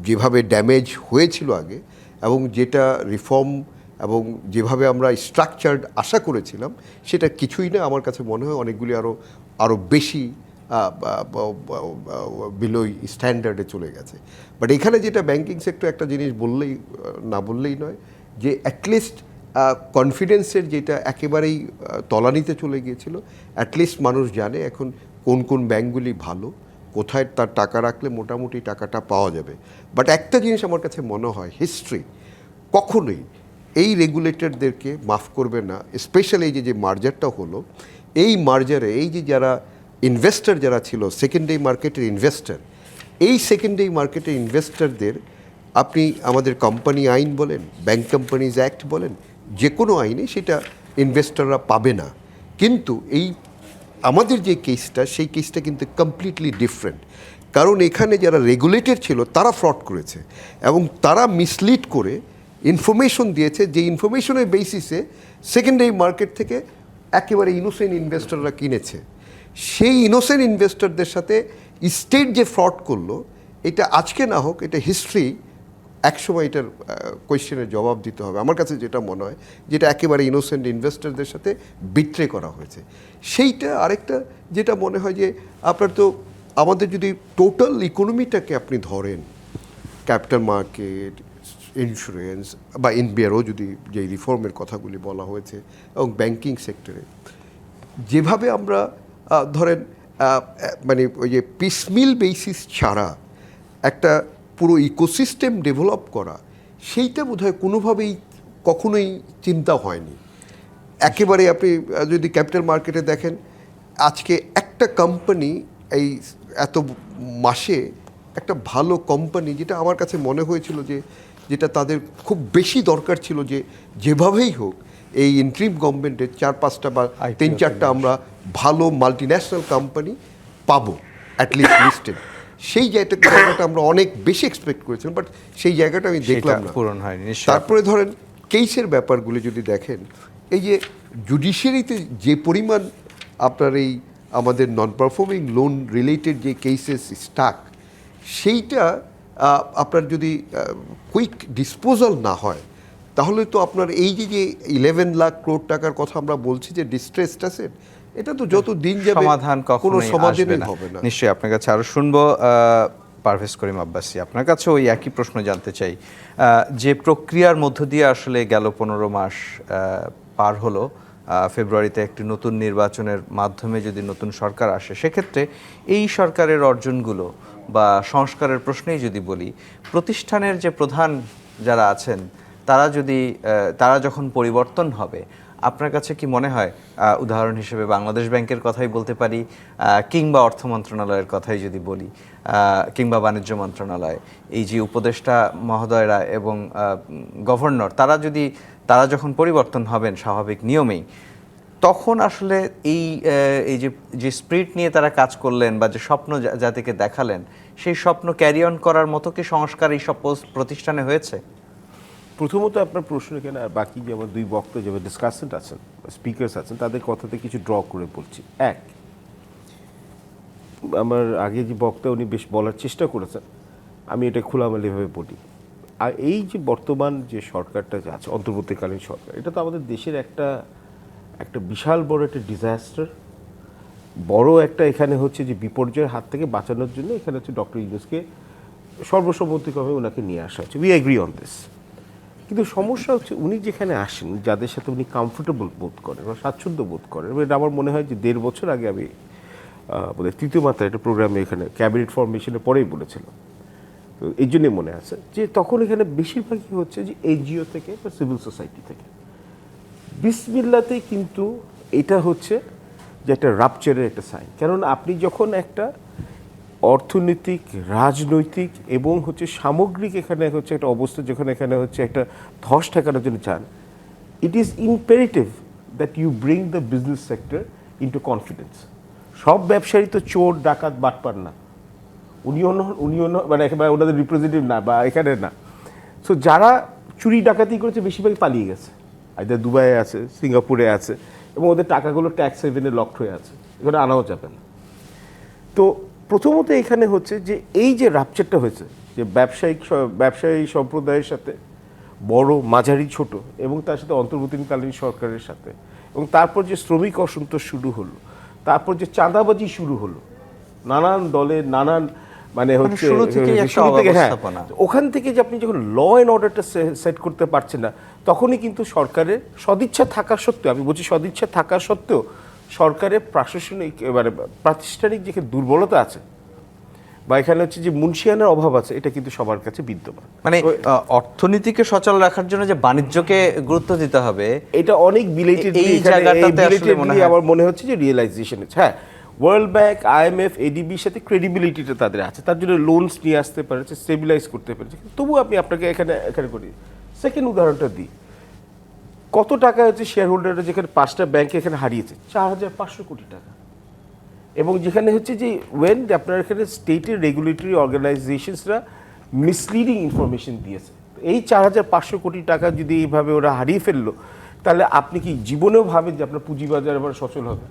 যেভাবে ড্যামেজ হয়েছিল আগে এবং যেটা রিফর্ম এবং যেভাবে আমরা স্ট্রাকচার্ড আশা করেছিলাম সেটা কিছুই না। আমার কাছে মনে হয় অনেকগুলি আরও বেশি বিলোই স্ট্যান্ডার্ডে চলে গেছে। বাট এখানে যেটা ব্যাংকিং সেক্টর একটা জিনিস বললেই না বললেই নয় যে অ্যাটলিস্ট কনফিডেন্সের যেটা একেবারেই তলানিতে চলে গিয়েছিল, অ্যাটলিস্ট মানুষ জানে এখন কোন কোন ব্যাংকগুলি ভালো, কোথায় তার টাকা রাখলে মোটামুটি টাকাটা পাওয়া যাবে। বাট একটা জিনিস আমার কাছে মনে হয় হিস্ট্রি কখনোই এই রেগুলেটরদেরকে মাফ করবে না। স্পেশালি এই যে মার্জারটা হলো, এই মার্জারে এই যে যারা ইনভেস্টর যারা ছিল সেকেন্ডারি মার্কেটের ইনভেস্টর, এই সেকেন্ডারি মার্কেটের ইনভেস্টরদের আপনি আমাদের কোম্পানি আইন বলেন, ব্যাংক কোম্পানিজ অ্যাক্ট বলেন, যে কোনো আইনে সেটা ইনভেস্টররা পাবে না। কিন্তু এই আমাদের যে কেসটা সেই কেসটা কিন্তু কমপ্লিটলি ডিফারেন্ট। কারণ এখানে যারা রেগুলেটেড ছিল তারা ফ্রড করেছে এবং তারা মিসলিড করে ইনফরমেশন দিয়েছে, যে ইনফরমেশনের বেসিসে সেকেন্ডারি মার্কেট থেকে একেবারে ইনোসেন্ট ইনভেস্টররা কিনেছে। সেই ইনোসেন্ট ইনভেস্টরদের সাথে স্টেট যে ফ্রড করলো, এটা আজকে না হোক, এটা হিস্ট্রি একসময় এটার কোয়েশ্চেনের জবাব দিতে হবে। আমার কাছে যেটা মনে হয় যেটা একেবারে ইনোসেন্ট ইনভেস্টরদের সাথে বিট্রে করা হয়েছে। সেইটা আরেকটা যেটা মনে হয় যে আপনার তো আমাদের যদি টোটাল ইকোনমিটাকে আপনি ধরেন, ক্যাপিটাল মার্কেট, ইন্স্যুরেন্স বা এনবিআরও যদি যে রিফর্মের কথাগুলি বলা হয়েছে এবং ব্যাংকিং সেক্টরে যেভাবে আমরা ধরেন মানে ওই যে পিসমিল বেসিস ছাড়া একটা পুরো ইকোসিস্টেম ডেভেলপ করা, সেইটা বোধহয় কোনোভাবেই কখনোই চিন্তা হয়নি। একেবারে আপনি যদি ক্যাপিটাল মার্কেটে দেখেন, আজকে একটা কোম্পানি এই এত মাসে একটা ভালো কোম্পানি, যেটা আমার কাছে মনে হয়েছিল যে যেটা তাদের খুব বেশি দরকার ছিল, যে যেভাবেই হোক এই ইন্ট্রিম গভর্নমেন্টের 4-5টা বা 3-4টা আমরা ভালো মাল্টিন্যাশনাল কোম্পানি পাবো অ্যাটলিস্ট লিস্টেড, সেই জায়গাটা আমরা অনেক বেশি এক্সপেক্ট করেছিলাম, বাট সেই জায়গাটা আমি দেখলাম না, পূরণ হয়নি। তারপরে ধরেন কেসের ব্যাপারগুলি যদি দেখেন, এই যে জুডিশিয়ারিতে যে পরিমাণ আপনার এই আমাদের নন পারফর্মিং লোন রিলেটেড যে কেসেস স্টাক, সেইটা আপনার যদি কুইক ডিসপোজাল না হয়, তাহলে তো আপনার এই যে 11 লাখ করোড় টাকার কথা আমরা বলছি যে ডিস্ট্রেসড অ্যাসেট, এটা তো যত দিন যাবে সমাধান কোনো কখনোই সমাধানই আসবে হবে না। নিশ্চয়ই আপনার কাছে আরো শুনবো। পারভেজ করিম আব্বাসী, আপনার কাছে ওই একই প্রশ্ন জানতে চাই। যে প্রক্রিয়ার মধ্য দিয়ে আসলে গেল 15 মাস পার হলো, ফেব্রুয়ারিতে একটি নতুন নির্বাচনের মাধ্যমে যদি নতুন সরকার আসে, সেক্ষেত্রে এই সরকারের অর্জনগুলো বা সংস্কারের প্রশ্নেই যদি বলি, প্রতিষ্ঠানের যে প্রধান যারা আছেন তারা যখন পরিবর্তন হবে, আপনার কাছে কি মনে হয়, উদাহরণ হিসেবে বাংলাদেশ ব্যাংকের কথাই বলতে পারি, কিংবা অর্থ মন্ত্রণালয়ের কথাই যদি বলি, কিংবা বাণিজ্য মন্ত্রণালয়, এই যে উপদেষ্টা মহোদয়রা এবং গভর্নর, তারা যখন পরিবর্তন হবেন স্বাভাবিক নিয়মেই, তখন আসলে এই যে স্পিরিট নিয়ে তারা কাজ করলেন বা যে স্বপ্ন জাতিকে দেখালেন, সেই স্বপ্ন ক্যারি অন করার মতো কি সংস্কার এই সব প্রতিষ্ঠানে হয়েছে? প্রথমত আপনার প্রশ্ন এখানে, আর বাকি যে আমার দুই বক্তা যে ডিসকাসেন্ট আছেন, স্পিকার্স আছেন, তাদের কথাতে কিছু ড্র করে বলছি। এক, আমার আগে যে বক্তা উনি বেশ বলার চেষ্টা করেছেন, আমি এটা খোলামেলাভাবে বলি। আর এই যে বর্তমান যে সরকারটা আছে, অন্তর্বর্তীকালীন সরকার, এটা তো আমাদের দেশের একটা বিশাল বড় একটা ডিজাস্টার বড় একটা এখানে হচ্ছে যে বিপর্যয়ের হাত থেকে বাঁচানোর জন্য এখানে হচ্ছে ডক্টর ইউনূসকে সর্বসম্মতিক্রমে ওনাকে নিয়ে আসা হচ্ছে। We agri on this. কিন্তু সমস্যা হচ্ছে উনি যেখানে আসেন, যাদের সাথে উনি কমফোর্টেবল বোধ করেন বা স্বাচ্ছন্দ্য বোধ করেন, এটা আমার মনে হয় যে 1.5 বছর আগে আমি বোধহয় তৃতীয় মাত্রায় একটা প্রোগ্রামে এখানে ক্যাবিনেট ফরমেশনের পরেই বলেছিলাম। তো এই জন্যই মনে আছে যে তখন এখানে বেশিরভাগই হচ্ছে যে এনজিও থেকে বা সিভিল সোসাইটি থেকে। বিসমিল্লাতে কিন্তু এটা হচ্ছে যে একটা রাপচারের একটা সাইন। কারণ আপনি যখন একটা অর্থনৈতিক, রাজনৈতিক এবং হচ্ছে সামগ্রিক এখানে হচ্ছে একটা অবস্থা, যখন এখানে হচ্ছে একটা ধস ঠেকানোর জন্য চান, it is imperative that you bring the business sector into confidence. সব ব্যবসায়ী তো চোর, ডাকাত, বাটপার না, উনিও মানে একেবারে ওনাদের রিপ্রেজেন্টেটিভ না বা এখানে না। সো যারা চুরি ডাকাতি করেছে বেশিরভাগই পালিয়ে গেছে, আইদার দুবাইয়ে আছে, সিঙ্গাপুরে আছে, এবং ওদের টাকাগুলো ট্যাক্স হেভেনে লকড হয়ে আছে, এখানে আনাও যাবে না। তো প্রথমত এখানে হচ্ছে যে এই যে রাপচারটা হয়েছে, যে ব্যবসায়ী সম্প্রদায়ের সাথে বড়, মাঝারি, ছোট এবং তার সাথে অন্তর্বর্তীকালীন সরকারের সাথে, এবং তারপর যে শ্রমিক অসন্তোষ শুরু হলো, তারপর যে চাঁদাবাজি শুরু হলো, নানান দলের নানান মানে হচ্ছে শুরু থেকেই একটা শুরু থেকে, হ্যাঁ, অব্যবস্থাপনা। ওখান থেকে যে আপনি যখন ল অ্যান্ড অর্ডারটা সেট করতে পারছেন না, তখনই কিন্তু সরকারের সদিচ্ছা থাকা সত্ত্বেও, আমি বলছি সদিচ্ছা থাকা সত্ত্বেও, সরকারের প্রশাসনিক মানে প্রাতিষ্ঠানিক যে দুর্বলতা আছে বা এখানে হচ্ছে যে মুন্সিয়ানের অভাব আছে, এটা কিন্তু সবার কাছে বিদ্যমান। মানে অর্থনীতিকে সচল রাখার জন্য যে বাণিজ্যকে গুরুত্ব দিতে হবে, এটা অনেক বিলেটেড, এই জায়গাটাতে আসলে মনে হয় আমার মনে হচ্ছে যে রিয়েলাইজেশন আছে। হ্যাঁ, ওয়ার্ল্ড ব্যাংক, IMF, ADBর সাথে ক্রেডিবিলিটিটা তাদের আছে, তার জন্য লোনস নিয়ে আসতে পারছে, স্টেবিলাইজ করতে পেরেছে। তবু আপনি আপনাকে এখানে করি সেকেন্ড উদাহরণটা দিই। কত টাকা হচ্ছে শেয়ার হোল্ডাররা যেখানে 5টা ব্যাংকে এখানে হারিয়েছে, 4,500 কোটি টাকা। এবং যেখানে হচ্ছে যে ওয়েন আপনার এখানে স্টেটের রেগুলেটরি অর্গানাইজেশনসরা মিসলিডিং ইনফরমেশন দিয়েছে, এই 4,500 কোটি টাকা যদি এইভাবে ওরা হারিয়ে ফেললো, তাহলে আপনি কি জীবনেও ভাবেন যে আপনার পুঁজিবাজার আবার সচল হবে?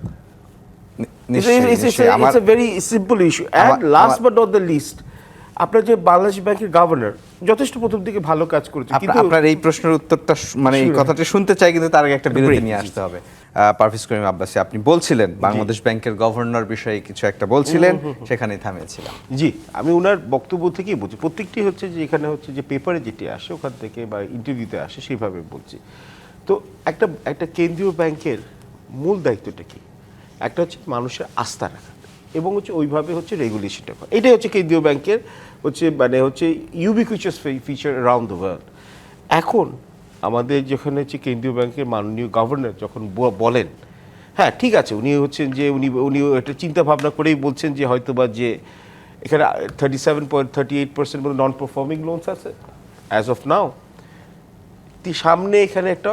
It's a very simple issue. And last but not the least, আপনার যে বাংলাদেশ ব্যাংকের গভর্নর যথেষ্ট প্রথম দিকে ভালো কাজ করেছে, কিন্তু আপনার এই প্রশ্নের উত্তরটা মানে এই কথাটা শুনতে চাই, কিন্তু তার আগে একটা বিরতি নিয়ে আসতে হবে। পারভেজ করিম আব্বাসী, আপনি বলছিলেন বাংলাদেশ ব্যাংকের গভর্নর বিষয়ে কিছু একটা বলছিলেন, সেখানেই থামিয়েছিলাম। জি, আমি ওনার বক্তব্য থেকেই বলছি, প্রত্যেকটি হচ্ছে যে এখানে হচ্ছে যে পেপারে যেটি আসে ওখান থেকে বা ইন্টারভিউতে আসে সেইভাবে বলছি। তো একটা কেন্দ্রীয় ব্যাংকের মূল দায়িত্বটা কি? একটা হচ্ছে মানুষের আস্থা রাখা এবং হচ্ছে ওইভাবে হচ্ছে রেগুলেশনটা করা। এটাই হচ্ছে কেন্দ্রীয় ব্যাংকের হচ্ছে মানে হচ্ছে ইউবিকুইটাস ফিচার অ্যারাউন্ড দ্য ওয়ার্ল্ড। এখন আমাদের যেখানে হচ্ছে কেন্দ্রীয় ব্যাংকের মাননীয় গভর্নর যখন বলেন, হ্যাঁ ঠিক আছে, উনি হচ্ছেন যে উনি একটা চিন্তা ভাবনা করেই বলছেন যে হয়তোবা যে এখানে 37.38% মতো নন পারফর্মিং লোনস আছে অ্যাজ অফ নাও। সামনে এখানে একটা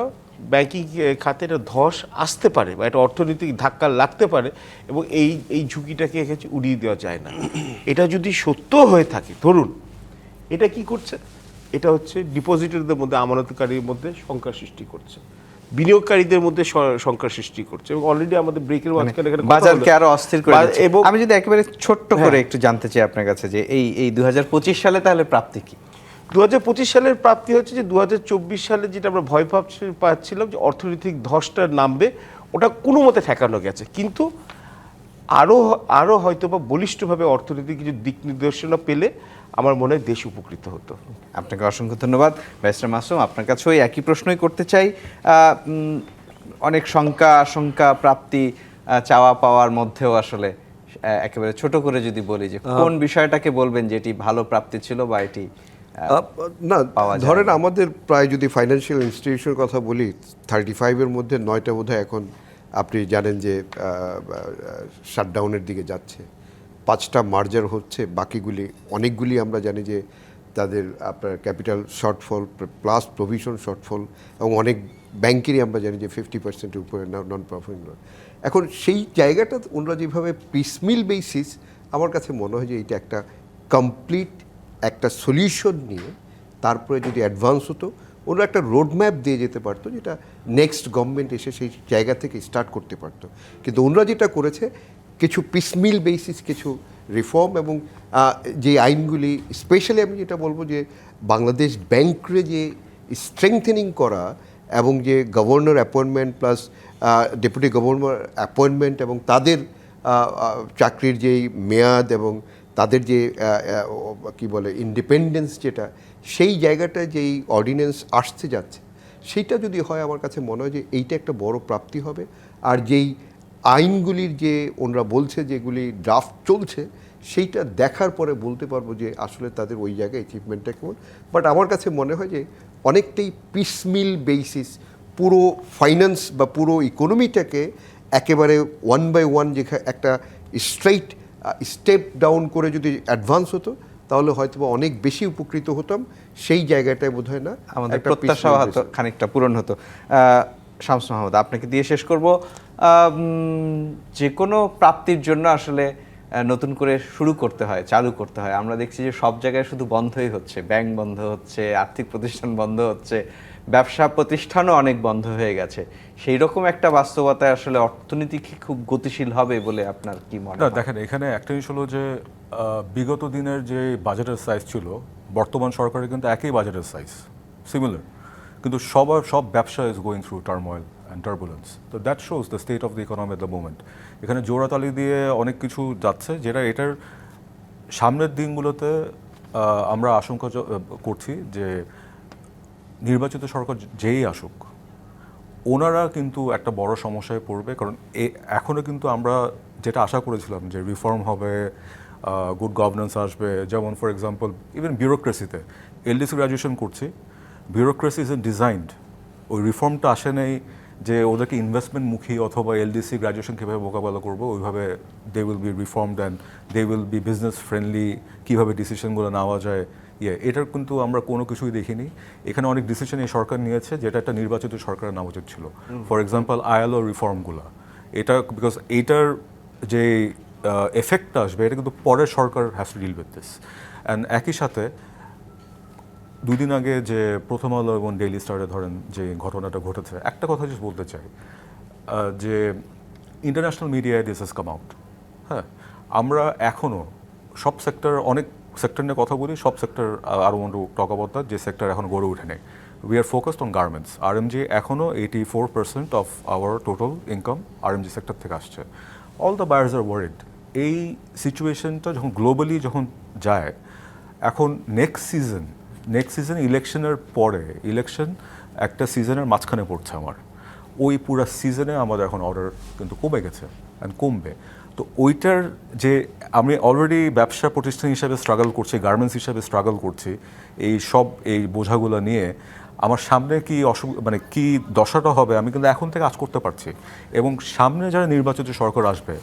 ব্যাংকিং খাতে একটা ধস আসতে পারে বা একটা অর্থনৈতিক ধাক্কা লাগতে পারে, এবং এই ঝুঁকিটাকে এখানে উড়িয়ে দেওয়া যায় না। এটা যদি সত্য হয়ে থাকে, ধরুন এটা কি করছে, এটা হচ্ছে ডিপোজিটরদের মধ্যে, আমানতকারীর মধ্যে শঙ্কা সৃষ্টি করছে, বিনিয়োগকারীদের মধ্যে শঙ্কা সৃষ্টি করছে, এবং অলরেডি আমাদের ব্রেকের মাঝখানে এখানে বাজারকে আরো অস্থির করে দিচ্ছে। এবং আমি যদি একেবারে ছোট্ট করে একটু জানতে চাই আপনার কাছে যে এই 2025 সালে তাহলে প্রাপ্তি কি? 2025 সালের প্রাপ্তি হচ্ছে যে 2024 সালে যেটা আমরা ভয় পাচ্ছিলাম যে অর্থনৈতিক ধসটা নামবে, ওটা কোনো মতে ঠেকানো গেছে, কিন্তু আরও হয়তো বা বলিষ্ঠভাবে অর্থনৈতিক কিছু দিক নির্দেশনা পেলে আমার মনে হয় দেশ উপকৃত হতো। আপনাকে অসংখ্য ধন্যবাদ। ব্যারিস্টার মাসুম, আপনার কাছে ওই একই প্রশ্নই করতে চাই। অনেক শঙ্কা, আশঙ্কা, প্রাপ্তি, চাওয়া পাওয়ার মধ্যেও আসলে একেবারে ছোট করে যদি বলি যে কোন বিষয়টাকে বলবেন যে এটি ভালো প্রাপ্তি ছিল বা এটি না, ধরেন আমাদের প্রায় যদি ফাইন্যান্সিয়াল ইনস্টিটিউশনের কথা বলি, 35-এর মধ্যে 9টা বোধহয় এখন আপনি জানেন যে শাটডাউনের দিকে যাচ্ছে, 5টা মার্জার হচ্ছে, বাকিগুলি অনেকগুলি আমরা জানি যে তাদের আপনার capital shortfall plus provision shortfall, এবং অনেক ব্যাংকেরই আমরা জানি যে 50%-এর উপরে নন প্রফিট। এখন সেই জায়গাটা ওনারা যেভাবে পিসমিল বেসিস, আমার কাছে মনে হয় যে এটা একটা কমপ্লিট একটা সলিউশন নিয়ে তারপরে যদি অ্যাডভান্স হতো, ওরা একটা রোডম্যাপ দিয়ে যেতে পারতো, যেটা নেক্সট গভর্নমেন্ট এসে সেই জায়গা থেকে স্টার্ট করতে পারতো। কিন্তু ওনারা যেটা করেছে, কিছু পিসমিল বেসিস কিছু রিফর্ম, এবং যে আইনগুলি স্পেশালি আমি যেটা বলবো যে বাংলাদেশ ব্যাংকরে যে স্ট্রেংথেনিং করা, এবং যে governor appointment plus deputy governor appointment, এবং তাদের চাকরির যেই মেয়াদ এবং তাদের যে কি বলে ইন্ডিপেন্ডেন্স যেটা, সেই জায়গাটা যেই অর্ডিন্যান্স আসতে যাচ্ছে, সেইটা যদি হয় আমার কাছে মনে হয় যে এইটা একটা বড় প্রাপ্তি হবে। আর যেই আইনগুলির যে ওনারা বলছে যেগুলি ড্রাফট চলছে, সেইটা দেখার পরে বলতে পারবো যে আসলে তাদের ওই জায়গায় অ্যাচিভমেন্টটা কেমন। বাট আমার কাছে মনে হয় যে অনেকটাই পিসমিল বেসিস, পুরো ফাইন্যান্স বা পুরো ইকোনমিটাকে একেবারে ওয়ান বাই ওয়ান যেখানে একটা স্ট্রেইট স্টেপ ডাউন করে যদি অ্যাডভান্স হতো, তাহলে হয়তো অনেক বেশি উপকৃত হতাম। সেই জায়গাটায় বোধ হয় না আমাদের একটা প্রত্যাশা piecemeal হয়তো basis। খানিকটা পূরণ হতো। শামস মাহমুদ, আপনাকে দিয়ে শেষ করব। যে কোনো প্রাপ্তির জন্য আসলে নতুন করে শুরু করতে হয়, চালু করতে হয়। আমরা দেখছি যে সব জায়গায় শুধু বন্ধই হচ্ছে, ব্যাংক বন্ধ হচ্ছে, আর্থিক প্রতিষ্ঠান বন্ধ হচ্ছে, ব্যবসা প্রতিষ্ঠানও অনেক বন্ধ হয়ে গেছে। সেই রকম একটা বাস্তবতায় আসলে অর্থনীতি কি খুব গতিশীল হবে বলে আপনার কি মনে না হয়? দেখেন, এখানে একটা জিনিস হলো যে বিগত দিনের যে বাজেটের সাইজ ছিল, বর্তমান সরকারের কিন্তু একই বাজেটের সাইজ, সিমিলার, কিন্তু সব ব্যবসা is going through turmoil and turbulence. তো that shows the state of the economy at the moment. এখানে জোড়াতালি দিয়ে অনেক কিছু যাচ্ছে, যেটা এটার সামনের দিনগুলোতে আমরা আশঙ্কা করছি যে নির্বাচিত সরকার যেই আসুক, ওনারা কিন্তু একটা বড় সমস্যায় পড়বে। কারণ এখনও কিন্তু আমরা যেটা আশা করেছিলাম যে রিফর্ম হবে, গুড গভর্নেন্স আসবে, যেমন ফর এক্সাম্পল ইভেন বিউরোক্রেসিতে এলডিসি গ্র্যাজুয়েশন করছি, বিউরোক্রেসি ইজ ডিজাইন্ড, ওই রিফর্মটা আসে নেই যে ওদেরকে ইনভেস্টমেন্টমুখী অথবা এলডিসি গ্র্যাজুয়েশন কীভাবে মোকাবেলা করবো, ওইভাবে they will be reformed and they will be business friendly, কীভাবে ডিসিশনগুলো নেওয়া যায়। এটার কিন্তু আমরা কোনো কিছুই দেখিনি। এখানে অনেক ডিসিশন এই সরকার নিয়েছে যেটা একটা নির্বাচিত সরকারের নেওয়া উচিত ছিল। ফর এক্সাম্পল আইএলও রিফর্মগুলো, এটা বিকজ এইটার যে এফেক্টটা আসবে, এটা কিন্তু পরের সরকার has to deal with this. And একই সাথে 2 দিন আগে যে প্রথম আলো এবং ডেইলি স্টারে ধরেন যে ঘটনাটা ঘটেছে, একটা কথা just বলতে চাই, যে ইন্টারন্যাশনাল মিডিয়ায় দিস হ্যাজ কাম আউট। হ্যাঁ, আমরা এখনও সব সেক্টর, অনেক সেক্টর নিয়ে কথা বলি, সব সেক্টর আরও want to talk about that, যে সেক্টর এখন গড়ে ওঠে নেই। We are focused on garments. RMG এখনও 84% of our total income RMG sector থেকে আসছে। All the buyers are worried. এই সিচুয়েশনটা যখন গ্লোবালি যখন যায়, এখন নেক্সট সিজন ইলেকশনের পরে, ইলেকশন একটা সিজনের মাঝখানে পড়ছে আমার, ওই পুরো সিজনে আমাদের এখন অর্ডার কিন্তু কমে গেছে অ্যান্ড কমবে। তো ওইটার যে আমি অলরেডি ব্যবসা প্রতিষ্ঠান হিসাবে স্ট্রাগল করছি, গার্মেন্টস হিসাবে স্ট্রাগল করছি, এই বোঝাগুলো নিয়ে আমার সামনে কি মানে কি দশাটা হবে আমি কিন্তু এখন থেকে আজ করতে পারছি। এবং সামনে যারা নির্বাচিত সরকার আসবে,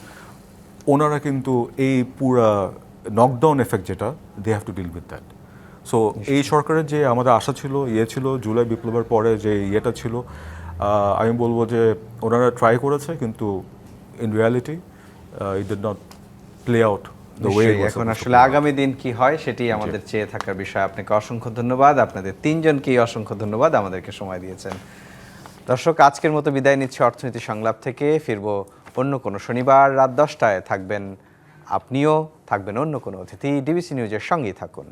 ওনারা কিন্তু এই পুরা নকডাউন এফেক্ট যেটা, they have to deal with that. So এই সরকারের যে আমাদের আশা ছিল, ছিল জুলাই বিপ্লবের পরে যে ইয়েটা ছিল, আমি বলবো যে ওনারা ট্রাই করেছে, কিন্তু in reality it did not play out the way. এখন আসলে আগামী দিন কি হয় সেটি আমাদের চেয়ে থাকার বিষয়। আপনাকে অসংখ্য ধন্যবাদ, আপনাদের তিনজনকেই অসংখ্য ধন্যবাদ আমাদেরকে সময় দিয়েছেন। দর্শক, আজকের মতো বিদায় নিচ্ছে অর্থনীতি সংলাপ থেকে। ফিরবো অন্য কোনো শনিবার রাত 10টায়। থাকবেন আপনিও, থাকবেন অন্য কোনো অতিথি। ডিবিসি নিউজের সঙ্গেই থাকুন।